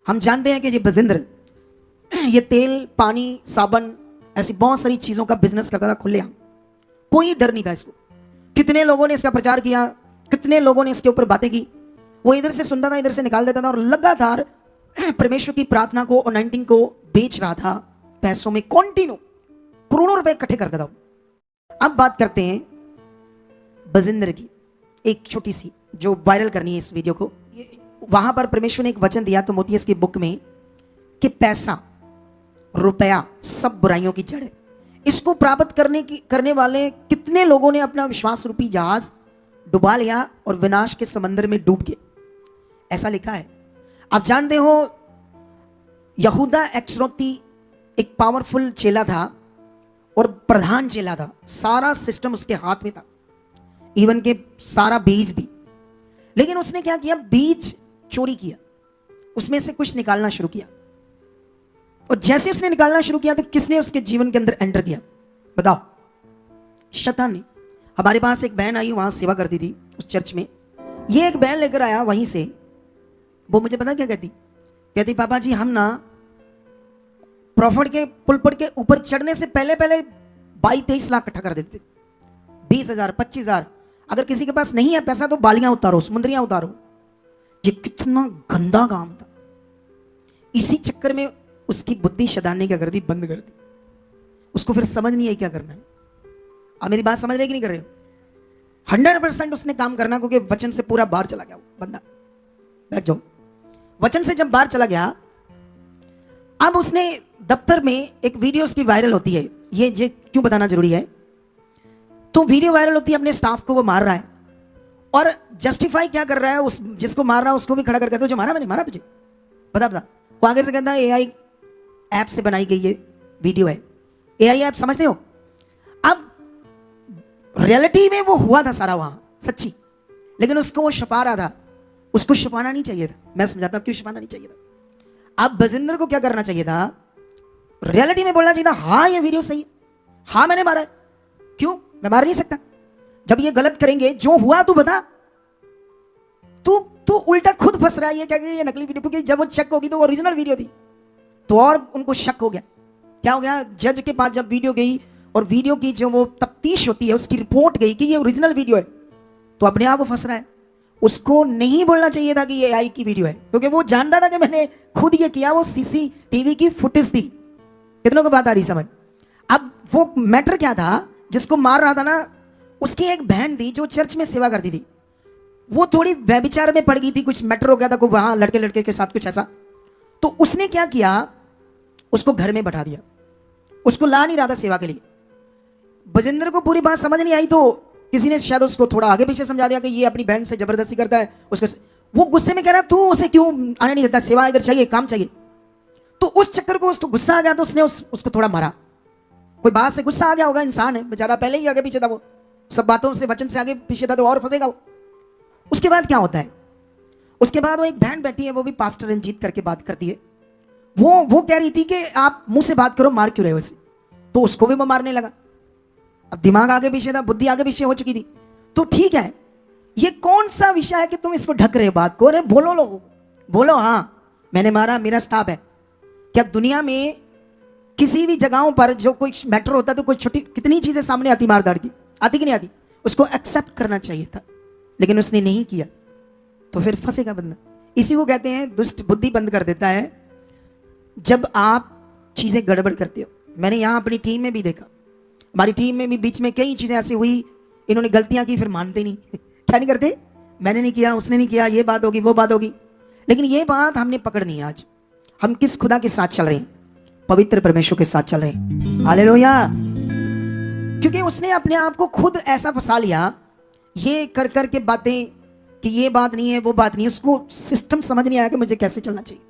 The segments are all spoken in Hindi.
हम जानते हैं कि ये बजिंद्र ये तेल, पानी, साबन, ऐसी बहुत सारी चीजों का बिजनेस करता था खुलेआम। कोई डर नहीं था इसको। कितने लोगों ने इसका प्रचार किया, कितने लोगों ने इसके ऊपर बातें की। वो इधर से सुनता था, इधर से निकाल देता था और लगातार परमेश्वर की प्रार्थना को, अनॉइंटिंग को बेच रहा था पैसों में, कॉन्टिन्यू करोड़ों रुपए इकट्ठे करता था। अब बात करते हैं बजिंद्र की, एक छोटी सी जो वायरल करनी है इस वीडियो को। वहां पर परमेश्वर ने एक वचन दिया तो मोतीयस की बुक में कि पैसा, रुपया सब बुराइयों की जड़ है। इसको प्राप्त करने वाले कितने लोगों ने अपना विश्वास रूपी जहाज डुबा लिया और विनाश के समंदर में डूब गए, ऐसा लिखा है। आप जानते हो यहूदा इस्करियोती एक पावरफुल चेला था और प्रधान चेला था। सारा सिस्टम उसके हाथ में था, इवन के सारा बीज भी। लेकिन उसने क्या किया, बीज चोरी किया, उसमें से कुछ निकालना शुरू किया। और जैसे उसने निकालना शुरू किया तो किसने उसके जीवन के अंदर एंटर किया, बताओ? शैतान ने। हमारे पास एक बहन आई, वहां सेवा करती थी उस चर्च में। ये एक बहन लेकर आया वहीं से। वो मुझे पता क्या कहती, पापा जी हम ना प्रॉफिट के पुलपट के ऊपर चढ़ने से पहले 22-23 लाख इकट्ठा कर देते, 20,000 25,000। अगर किसी के पास नहीं है पैसा तो बालियां उतारो, समुद्रियां उतारो। ये कितना गंदा काम था। इसी चक्कर में उसकी बुद्धि शैतान ने क्या कर दी, बंद कर दी। उसको फिर समझ नहीं आई क्या करना है। आप मेरी बात समझ रहे कि नहीं कर रहे हो? 100% उसने काम करना, क्योंकि वचन से पूरा बाहर चला गया वो बंदा। बैठ जाओ। वचन से जब बाहर चला गया, अब उसने दफ्तर में एक वीडियो उसकी वायरल होती है। ये क्यों बताना जरूरी है? तो वीडियो वायरल होती है, अपने स्टाफ को वो मार रहा है और जस्टिफाई क्या कर रहा है, उस जिसको मार रहा है उसको भी खड़ा करके, तो जो मारा मैंने मारा तुझे, बता। वो आगे से कहता है एआई ऐप से बनाई गई ये वीडियो है। एआई ऐप समझते हो? अब रियलिटी में वो हुआ था सारा वहां सच्ची, लेकिन उसको वो छुपा रहा था। उसको छुपाना नहीं चाहिए था। मैं समझाता हूं क्यों छुपाना नहीं चाहिए था। अब बजिंद्र को क्या करना चाहिए था, रियलिटी में बोलना चाहिए था, हाँ ये वीडियो सही है, हाँ मैंने मारा है। क्यों? मैं मार नहीं सकता। जब ये गलत करेंगे, जो हुआ तू बता। तू उल्टा खुद फंस रहा है। ये क्या, ये नकली वीडियो, क्योंकि जब वो चेक होगी तो वो ओरिजिनल वीडियो थी, तो और उनको शक हो गया। क्या हो गया? जज के पास जब वीडियो गई और वीडियो की जो वो तफ्तीश होती है, उसकी रिपोर्ट गई कि ये ओरिजिनल वीडियो है, तो अपने आप वो फंस रहा है। उसको नहीं बोलना चाहिए था कि ये एआई की वीडियो है, क्योंकि वो जानता था कि मैंने खुद ये किया। वो सीसीटीवी की फुटेज थी। कितनों को बात आ रही समझ? अब वो मैटर क्या था, जिसको मार रहा था ना, उसकी एक बहन थी जो चर्च में सेवा करती थी। वो थोड़ी व्यभिचार में पड़ गई थी, कुछ मैटर हो गया था को वहां लड़के के साथ कुछ ऐसा। तो उसने क्या किया, उसको घर में बैठा दिया। उसको ला नहीं रहा था सेवा के लिए। बजिंद्र को पूरी बात समझ नहीं आई, तो किसी ने शायद उसको थोड़ा आगे पीछे समझा दिया कि ये अपनी बहन से जबरदस्ती करता है। उसको वो गुस्से में कह रहा, तू उसे क्यों आने नहीं देता, सेवा इधर चाहिए, काम चाहिए। तो उस चक्कर को उसको गुस्सा आ गया, तो उसने उसको थोड़ा मारा। कोई बात से गुस्सा आ गया होगा, इंसान है बेचारा, पहले ही आगे पीछे था, वो सब बातों से वचन से आगे पीछे था, तो और फंसेगा वो। उसके बाद क्या होता है, उसके बाद वो एक बहन बैठी है, वो भी पास्टर रंजीत करके बात करती है। वो कह रही थी कि आप मुंह से बात करो, मार क्यों रहे हो इसे? तो उसको भी वो मारने लगा। अब दिमाग आगे पीछे था, बुद्धि आगे पीछे हो चुकी थी। तो ठीक है, ये कौन सा विषय है कि तुम इसको ढक रहे हो बात को? अरे बोलो लोगों, बोलो हाँ मैंने मारा, मेरा स्टाफ है। क्या दुनिया में किसी भी जगहों पर जो कोई मैटर होता है तो कोई छोटी कितनी चीजें सामने आती, मार दाड़ की आती कि नहीं आती? उसको एक्सेप्ट करना चाहिए था, लेकिन उसने नहीं किया, तो फिर फंसेगा बंदा। इसी को कहते हैं दुष्ट बुद्धि बंद कर देता है जब आप चीजें गड़बड़ करते हो। मैंने यहां अपनी टीम में भी देखा, हमारी टीम में भी बीच में कई चीजें ऐसी हुई, इन्होंने गलतियां की, फिर मानते नहीं। क्या नहीं करते, मैंने नहीं किया, उसने नहीं किया, ये बात होगी, वो बात होगी। लेकिन ये बात हमने पकड़नी है। आज हम किस खुदा के साथ चल रहे हैं? पवित्र परमेश्वर के साथ चल रहे हैं। हालेलुया। क्योंकि उसने अपने आप को खुद ऐसा फंसा लिया, ये कर कर के बातें कि ये बात नहीं है, वो बात नहीं है। उसको सिस्टम समझ नहीं आया कि मुझे कैसे चलना चाहिए।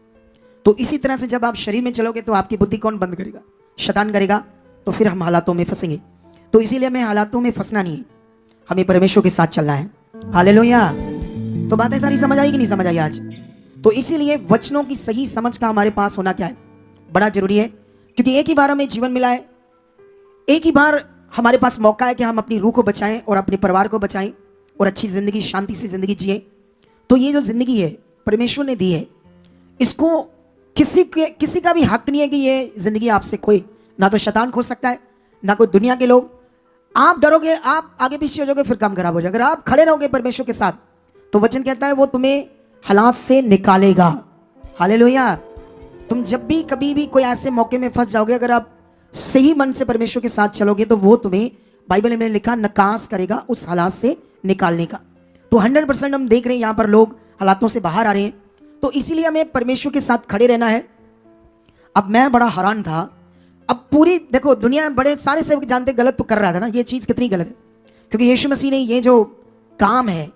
तो इसी तरह से जब आप शरीर में चलोगे तो आपकी बुद्धि कौन बंद करेगा? शैतान करेगा। तो फिर हम हालातों में फंसेंगे। तो इसीलिए हमें हालातों में फंसना नहीं है, हमें परमेश्वर के साथ चलना है। हालेलुया। तो बातें सारी समझ आई कि नहीं समझ आई आज? तो इसीलिए वचनों की सही समझ का हमारे पास होना क्या है, बड़ा जरूरी है। क्योंकि एक ही बार हमें जीवन मिला है, एक ही बार हमारे पास मौका है कि हम अपनी रूह को बचाएं और अपने परिवार को बचाएं और अच्छी जिंदगी, शांति से जिंदगी जिए। तो ये जो जिंदगी है परमेश्वर ने दी है, इसको किसी का भी हक नहीं है कि ये जिंदगी आपसे खोए। ना तो शैतान खो सकता है, ना कोई दुनिया के लोग। आप डरोगे, आप आगे पीछे हो जाओगे, फिर काम खराब हो जाएगा। अगर आप खड़े रहोगे परमेश्वर के साथ, तो वचन कहता है वो तुम्हें हालात से निकालेगा। हालेलुया। तुम जब भी कभी भी कोई ऐसे मौके में फंस जाओगे, अगर आप सही मन से परमेश्वर के साथ चलोगे, तो वो तुम्हें, बाइबल में लिखा, नकास करेगा उस हालात से निकालने का। तो 100% हम देख रहे हैं यहाँ पर लोग हालातों से बाहर आ रहे हैं। तो इसीलिए हमें परमेश्वर के साथ खड़े रहना है। अब मैं बड़ा हैरान था। अब पूरी देखो दुनिया, बड़े सारे सेवक जानते गलत तो कर रहा था ना, ये चीज कितनी गलत है। क्योंकि यीशु मसीह ने ये जो काम है,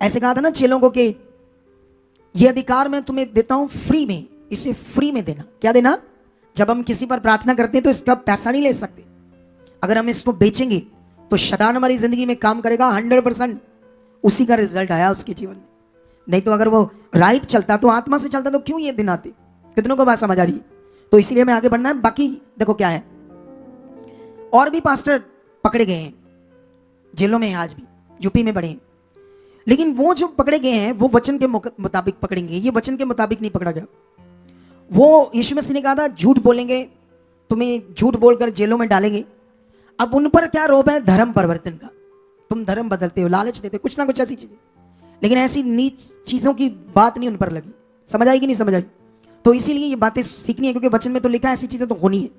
ऐसे कहा था ना चेलों को कि ये अधिकार मैं तुम्हें देता हूं फ्री में, इसे फ्री में देना। क्या देना? जब हम किसी पर प्रार्थना करते हैं तो इसका पैसा नहीं ले सकते। अगर हम इसको बेचेंगे तो शैतान हमारी जिंदगी में काम करेगा। 100% उसी का रिजल्ट आया उसके जीवन में। नहीं तो अगर वो राइट चलता, तो आत्मा से चलता, तो क्यों ये दिन आते? कितनों को बात समझ आ रही है? तो इसीलिए हमें आगे बढ़ना है। बाकी देखो क्या है, और भी पास्टर पकड़े गए हैं, जेलों में हैं, आज भी यूपी में पड़े हैं। लेकिन वो जो पकड़े गए हैं वो वचन के मुताबिक पकड़ेंगे। ये वचन के मुताबिक नहीं पकड़ा गया। वो यीशु मसीह ने कहा था झूठ बोलेंगे, तुम्हें झूठ बोलकर जेलों में डालेंगे। अब उन पर क्या रोब है? धर्म परिवर्तन का। तुम धर्म बदलते हो, लालच देते हो, कुछ ना कुछ ऐसी चीजें। लेकिन ऐसी नीच चीजों की बात नहीं उन पर लगी। समझ आई कि नहीं समझ आई? तो इसीलिए ये बातें सीखनी है, क्योंकि वचन में तो लिखा है ऐसी चीजें तो होनी है।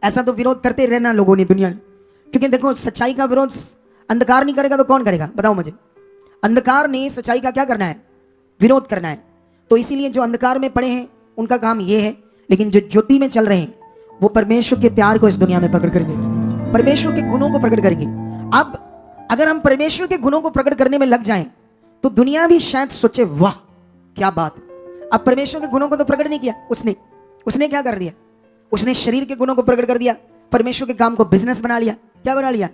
ऐसा तो विरोध करते रहना लोगों ने, दुनिया ने। क्योंकि देखो सच्चाई का विरोध अंधकार नहीं करेगा तो कौन करेगा? बताओ मुझे। अंधकार ने सच्चाई का क्या करना है? विरोध करना है। तो इसीलिए जो अंधकार में पड़े हैं उनका काम ये है। लेकिन जो ज्योति में चल रहे हैं वो परमेश्वर के प्यार को इस दुनिया में प्रकट करेंगे, परमेश्वर के गुणों को प्रकट करेंगे। अब अगर हम परमेश्वर के गुणों को प्रकट करने में लग जाएं तो दुनिया भी शायद सोचे वाह क्या बात है। अब परमेश्वर के गुणों को तो प्रकट नहीं किया उसने क्या कर दिया? उसने शरीर के गुणों को प्रकट कर दिया। परमेश्वर के काम को बिजनेस बना लिया। क्या बना लिया?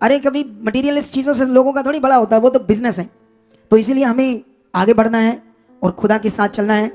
अरे कभी मटीरियलिस्ट चीजों से लोगों का थोड़ी भला होता है, वो तो बिजनेस है। तो इसीलिए हमें आगे बढ़ना है और खुदा के साथ चलना है।